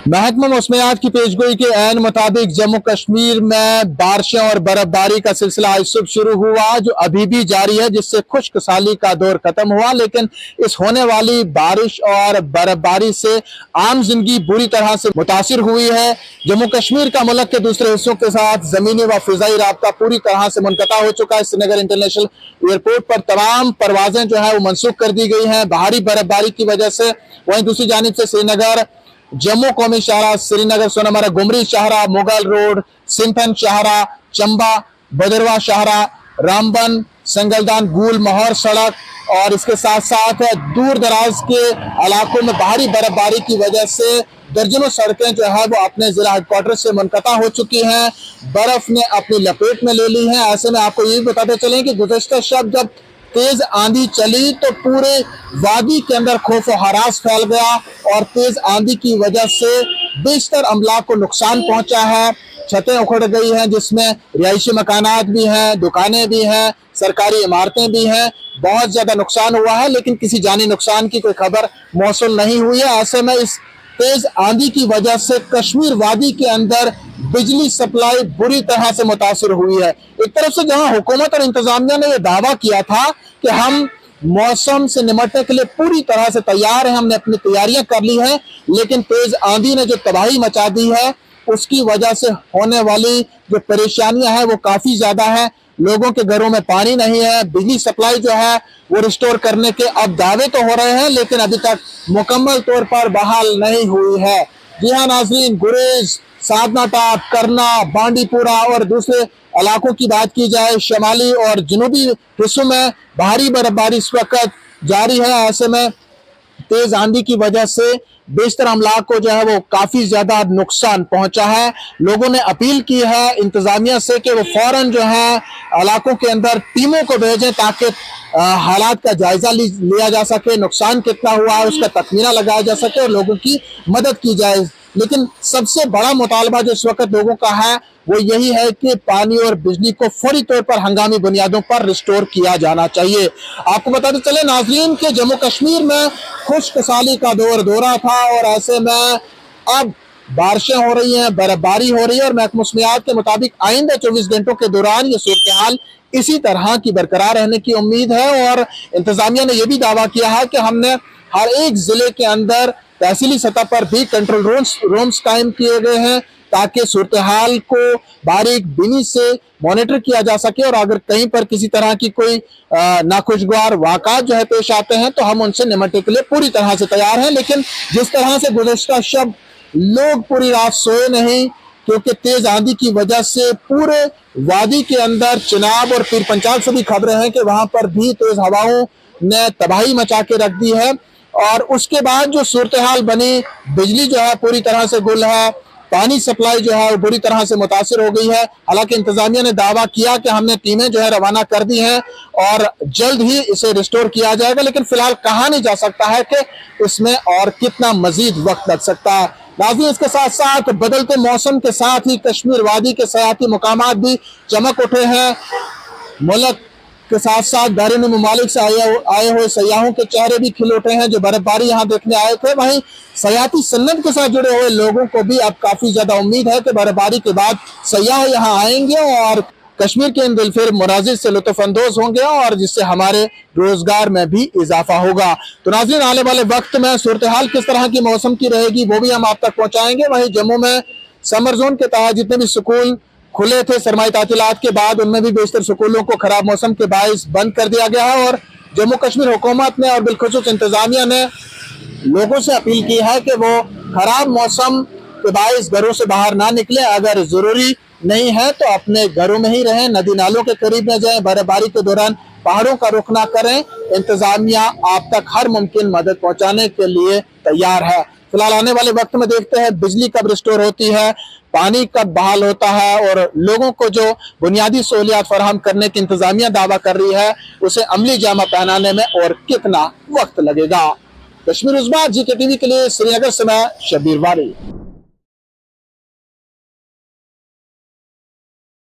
महकमा मौसमियात की पेशगोई के ऐन मुताबिक जम्मू कश्मीर में बारिशें और बर्फबारी का सिलसिला आज सुबह शुरू हुआ, जो अभी भी जारी है, जिससे खुश्क साली का दौर खत्म हुआ। लेकिन इस होने वाली बारिश और बर्फबारी से आम जिंदगी बुरी तरह से मुतासिर हुई है। जम्मू कश्मीर का मुल्क के दूसरे हिस्सों के साथ जमीनी व फिजाई राब्ता पूरी तरह से मुनक़ता हो चुका है। श्रीनगर इंटरनेशनल एयरपोर्ट पर तमाम परवाजें जो है वो मनसूख कर दी गई हैं भारी बर्फबारी की वजह से। वहीं दूसरी जानिब से श्रीनगर जम्मू कौमी शाहरा, श्रीनगर सोनामरा गुमरी शाहरा, मुगल रोड, सिंथन शाहरा, चंबा, बदरवा शाहरा, रामबन, संगलदान, गूल, महौर सड़क और इसके साथ साथ दूर दराज के इलाकों में भारी बर्फबारी की वजह से दर्जनों सड़कें जो है वो अपने जिला हेडक्वार्टर से मुनक़ता हो चुकी हैं, बर्फ ने अपनी लपेट में ले ली है। ऐसे में आपको ये भी बताते चलें कि गुज़श्ता शब जब तेज आंधी चली तो पूरे वादी के अंदर खौफ और हरास फैल गया और तेज आंधी की वजह से बेशतर अमलाक को नुकसान पहुंचा है। छतें उखड़ गई हैं, जिसमें रिहायशी मकानात भी हैं, दुकानें भी हैं, सरकारी इमारतें भी हैं। बहुत ज्यादा नुकसान हुआ है, लेकिन किसी जानी नुकसान की कोई खबर मौसूल नहीं हुई है। ऐसे में इस तेज आंधी की वजह से कश्मीर वादी के अंदर बिजली सप्लाई बुरी तरह से मुतासिर हुई है। एक तरफ से जहां हुकूमत और इंतजामिया ने यह दावा किया था कि हम मौसम से निपटने के लिए पूरी तरह से तैयार हैं, हमने अपनी तैयारियां कर ली हैं, लेकिन तेज आंधी ने जो तबाही मचा दी है उसकी वजह से होने वाली जो परेशानियां हैं वो काफी ज्यादा है। लोगों के घरों में पानी नहीं है, बिजली सप्लाई जो है वो रिस्टोर करने के अब दावे तो हो रहे हैं, लेकिन अभी तक मुकम्मल तौर पर बहाल नहीं हुई है। जी हाँ नाज़रीन, गुरेज, साधना टाप, करना, बांडीपुरा और दूसरे इलाकों की बात की जाए, शमाली और जनूबी हिस्सों में भारी बर्फबारी इस वक्त जारी है। ऐसे में तेज आंधी की वजह से बेशतर अमलाक को जो है वो काफी ज्यादा नुकसान पहुंचा है। लोगों ने अपील की है इंतजामिया से कि वो फौरन जो है इलाकों के अंदर टीमों को भेजें ताकि हालात का जायजा लिया जा सके, नुकसान कितना हुआ है उसका तखमीना लगाया जा सके और लोगों की मदद की जाए। लेकिन सबसे बड़ा मुतालबा जो इस वक्त लोगों का है वो यही है कि पानी और बिजली को फौरी तौर पर हंगामी बुनियादों पर रिस्टोर किया जाना चाहिए। आपको बताते चले नाजरीन के जम्मू कश्मीर में खुश्क साली का दौरा था और ऐसे में अब बारिशें हो रही हैं, बर्फबारी हो रही है और महकमा मौसमियात के मुताबिक आइंदा 24 घंटों के दौरान ये सूरत हाल इसी तरह की बरकरार रहने की उम्मीद है। और इंतजामिया ने यह भी दावा किया है कि हमने हर एक जिले के अंदर तहसीली सतह पर भी कंट्रोल रूम्स कायम किए गए हैं ताकि सूरत हाल को बारीक बीनी से मॉनिटर किया जा सके और अगर कहीं पर किसी तरह की कोई नाखुशगवार वाक़ात जो है पेश आते हैं तो हम उनसे निपटने के लिए पूरी तरह से तैयार हैं। लेकिन जिस तरह से गुज़श्ता शब लोग पूरी रात सोए नहीं क्योंकि तेज आंधी की वजह से पूरे वादी के अंदर चिनाब और पीर पंचाल से भी खबरें हैं कि वहां पर भी तेज हवाओं ने तबाही मचा के रख दी है और उसके बाद जो सूरत हाल बनी, बिजली जो है पूरी तरह से गुल है, पानी सप्लाई जो है वो बुरी तरह से मुतासिर हो गई है। हालांकि इंतजामिया ने दावा किया कि हमने टीमें जो है रवाना कर दी हैं और जल्द ही इसे रिस्टोर किया जाएगा, लेकिन फिलहाल कहा नहीं जा सकता है कि इसमें और कितना मजीद वक्त लग सकता है। नाज़रीन, इसके साथ साथ बदलते मौसम के साथ ही कश्मीर वादी के सयाती मुकामात भी चमक उठे हैं। मुल्क के साथ साथ बैरून ममालिक से आए हुए सयाहों के चेहरे भी खिल उठे हैं जो बर्फबारी यहाँ देखने आए थे। वहीं सयाती सन्नत के साथ जुड़े हुए लोगों को भी अब काफी ज्यादा उम्मीद है कि बर्फबारी के बाद सयाह यहाँ आएंगे और कश्मीर के इन दिलफिर मनाजिर से लुत्फ अंदोज होंगे और जिससे हमारे रोजगार में भी इजाफा होगा। तो नाज़रीन, आने वाले वक्त में सूरत हाल किस तरह की मौसम की रहेगी वो भी हम आप तक पहुंचाएंगे। वहीं जम्मू में समर जोन के तहत जितने भी स्कूल खुले थे सरमाई तातीलात के बाद उनमें भी बेशतर स्कूलों को खराब मौसम के बायस बंद कर दिया गया है और जम्मू कश्मीर हुकूमत ने और बिलखुसूस इंतजामिया ने लोगों से अपील की है कि वो खराब मौसम के बायस घरों से बाहर ना निकले, अगर जरूरी नहीं है तो अपने घरों में ही रहें, नदी नालों के करीब न जाएं, बर्फबारी के दौरान पहाड़ों का रुख ना करें। इंतजामिया आप तक हर मुमकिन मदद पहुंचाने के लिए तैयार है। फिलहाल आने वाले वक्त में देखते हैं बिजली कब रिस्टोर होती है, पानी कब बहाल होता है और लोगों को जो बुनियादी सहूलियात फराहम करने की इंतजामिया दावा कर रही है उसे अमली जामा पहनाने में और कितना वक्त लगेगा। कश्मीर उज़्मा, GK TV के लिए श्रीनगर से मैं शब्बीर वाली।